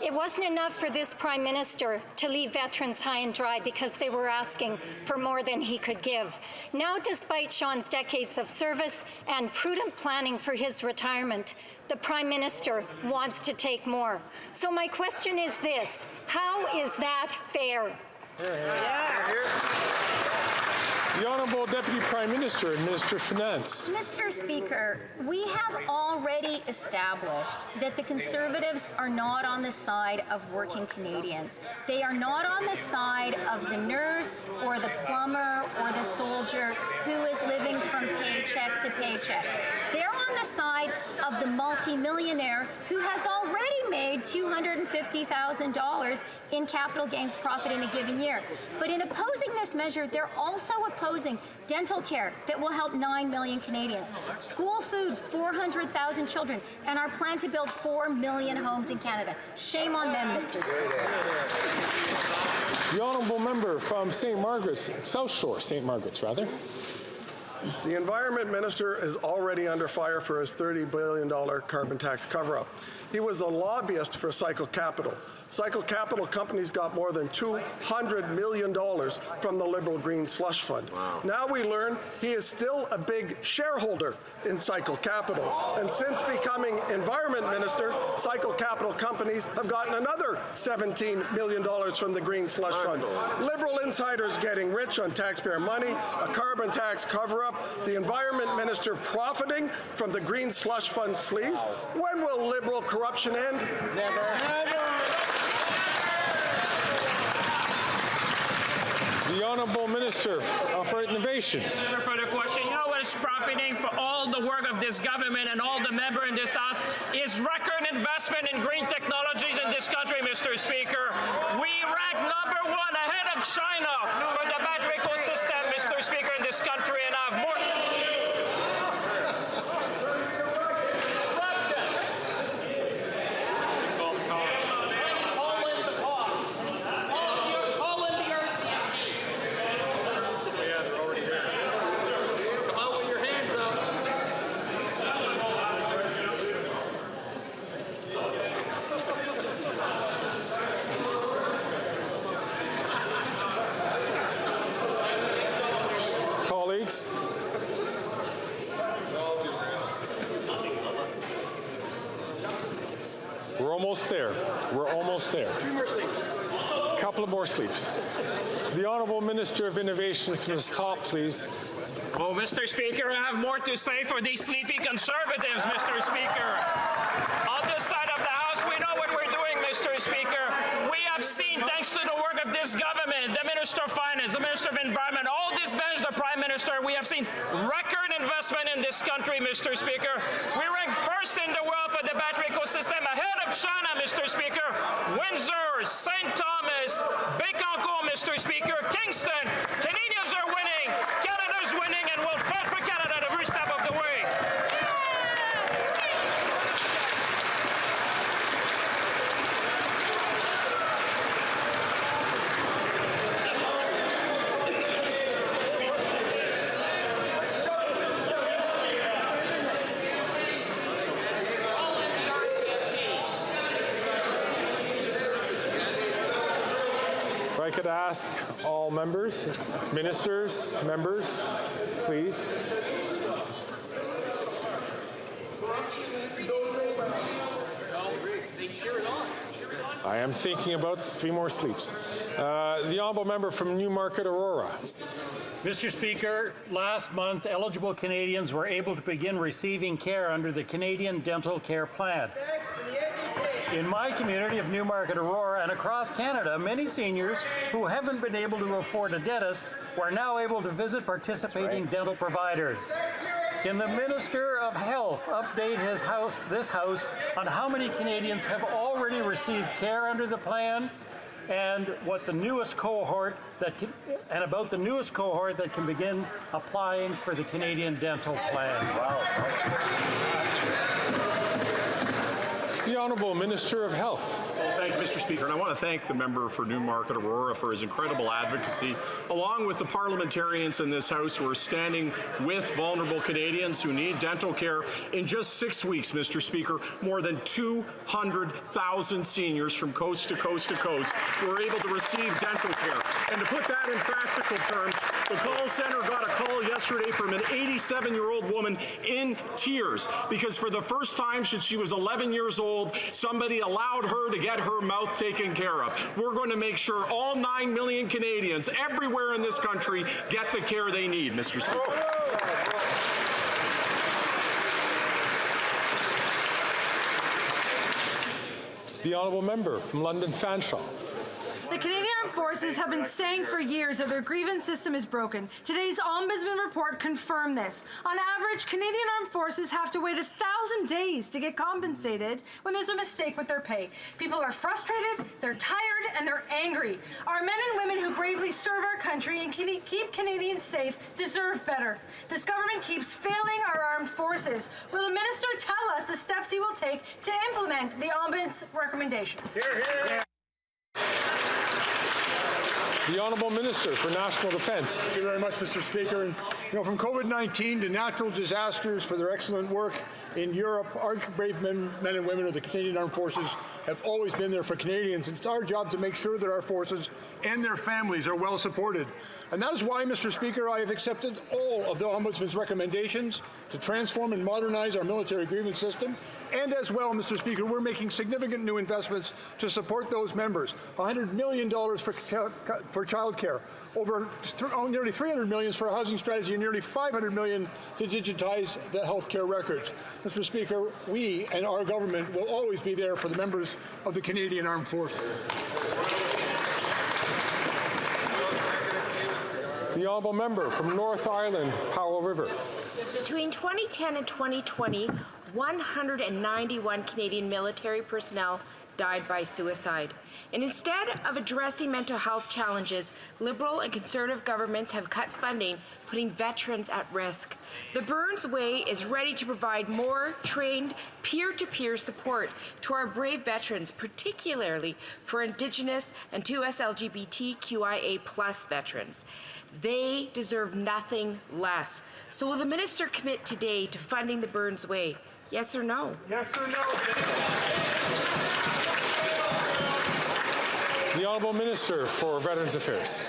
It wasn't enough for this Prime Minister to leave veterans high and dry because they were asking for more than he could give. Now, despite Sean's decades of service and prudent planning for his retirement, the Prime Minister wants to take more. So my question is this: how is that fair? The Honourable Deputy Prime Minister and Minister of Finance. Mr. Speaker, we have already established that the Conservatives are not on the side of working Canadians. They are not on the side of the nurse or the plumber or the soldier who is living from paycheck to paycheck. They're on the side of the multimillionaire who has already made $250,000 in capital gains profit in a given year. But in opposing this measure, they're also opposing dental care that will help 9 million Canadians, school food, 400,000 children, and our plan to build 4 million homes in Canada. Shame on them, Mr. Speaker. The Honourable Member from St. Margaret's, South Shore, St. Margaret's rather. The Environment Minister is already under fire for his $30 billion carbon tax cover-up. He was a lobbyist for Cycle Capital. Cycle Capital companies got more than $200 million from the Liberal Green Slush Fund. Wow. Now we learn he is still a big shareholder in Cycle Capital. And since becoming Environment Minister, Cycle Capital companies have gotten another $17 million from the Green Slush Fund. Liberal insiders getting rich on taxpayer money, a carbon tax cover-up, the Environment Minister profiting from the Green Slush Fund sleaze. When will Liberal corruption end? Never. The Honourable Minister for Innovation. For the question, you know what is profiting for all the work of this government and all the members in this House is record investment in green technologies in this country, Mr. Speaker. We rank #1 ahead of China for the battery ecosystem, Mr. Speaker, in this country, and I have more. Colleagues. We're almost there. We're almost there. 2 more sleeps. A couple of more sleeps. The Honourable Minister of Innovation from the top, please. Oh, Mr. Speaker, I have more to say for these sleepy Conservatives, Mr. Speaker. On this side of the House, we know what we're doing, Mr. Speaker. We have seen, thanks to the work of this government, the Minister of Finance, the Minister of Environment, all these men, the Prime Minister, we have seen record investment in this country, Mr. Speaker. We rank first in the world for the battery ecosystem, ahead of China, Mr. Speaker. Windsor, St. Thomas, Bécancour, Mr. Speaker, Kingston. Canadians are winning. Canada's winning, and we'll fight for Canada every step of the way. I could ask all members, ministers, members, please. I am thinking about 3 more sleeps. The honourable member from Newmarket, Aurora. Mr. Speaker, last month, eligible Canadians were able to begin receiving care under the Canadian Dental Care Plan. In my community of Newmarket, Aurora, and across Canada, many seniors who haven't been able to afford a dentist are now able to visit participating dental providers. Can the Minister of Health update this House on how many Canadians have already received care under the plan, and what the newest cohort that can begin applying for the Canadian Dental Plan? The Honourable Minister of Health. Thank you, Mr. Speaker, and I want to thank the member for Newmarket Aurora for his incredible advocacy, along with the parliamentarians in this House who are standing with vulnerable Canadians who need dental care. In just 6 weeks, Mr. Speaker, more than 200,000 seniors from coast to coast to coast were able to receive dental care. And to put that in practical terms, the call center got a call yesterday from an 87-year-old woman in tears because for the first time since she was 11 years old, somebody allowed her to get her mouth taken care of. We're going to make sure all 9 million Canadians everywhere in this country get the care they need, Mr. Speaker. The honourable member from London Fanshawe. The Canadian Armed Forces have been saying for years that their grievance system is broken. Today's Ombudsman report confirmed this. On average, Canadian Armed Forces have to wait 1,000 days to get compensated when there's a mistake with their pay. People are frustrated, they're tired, and they're angry. Our men and women who bravely serve our country and keep Canadians safe deserve better. This government keeps failing our armed forces. Will the minister tell us the steps he will take to implement the Ombudsman's recommendations? Hear, hear. The Honourable Minister for National Defence. Thank you very much, Mr. Speaker. And, from COVID-19 to natural disasters, for their excellent work in Europe, our brave men and women of the Canadian Armed Forces have always been there for Canadians. It's our job to make sure that our forces and their families are well supported. And that is why, Mr. Speaker, I have accepted all of the Ombudsman's recommendations to transform and modernize our military grievance system. And as well, Mr. Speaker, we're making significant new investments to support those members. $100 million for child care, over nearly $300 million for a housing strategy, and nearly $500 million to digitize the health care records. Mr. Speaker, we and our government will always be there for the members of the Canadian Armed Forces. The honourable member from North Island, Powell River. Between 2010 and 2020, 191 Canadian military personnel died by suicide. And instead of addressing mental health challenges, Liberal and Conservative governments have cut funding, putting veterans at risk. The Burns Way is ready to provide more trained peer-to-peer support to our brave veterans, particularly for Indigenous and 2S LGBTQIA+ veterans. They deserve nothing less. So will the minister commit today to funding the Burns Way? Yes or no? Yes or no? The Honourable Minister for Veterans Affairs.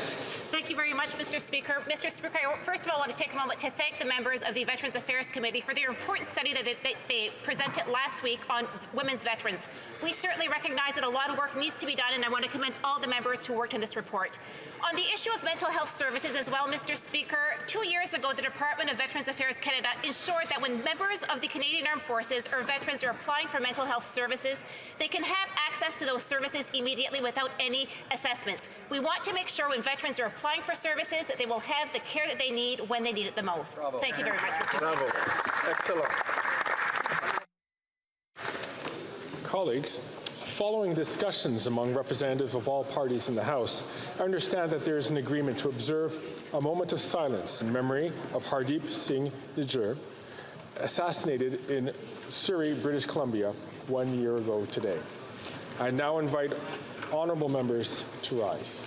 Thank you very much, Mr. Speaker. Mr. Speaker, first of all, I want to take a moment to thank the members of the Veterans Affairs Committee for their important study that they presented last week on women's veterans. We certainly recognize that a lot of work needs to be done, and I want to commend all the members who worked on this report. On the issue of mental health services as well, Mr. Speaker, 2 years ago, the Department of Veterans Affairs Canada ensured that when members of the Canadian Armed Forces or veterans are applying for mental health services, they can have access to those services immediately without any assessments. We want to make sure when veterans are applying for services that they will have the care that they need when they need it the most. Bravo. Thank you very much, Mr. Bravo. Speaker. Excellent. Colleagues, following discussions among representatives of all parties in the House, I understand that there is an agreement to observe a moment of silence in memory of Hardeep Singh Nijjar, assassinated in Surrey, British Columbia, 1 year ago today. I now invite honourable members to rise.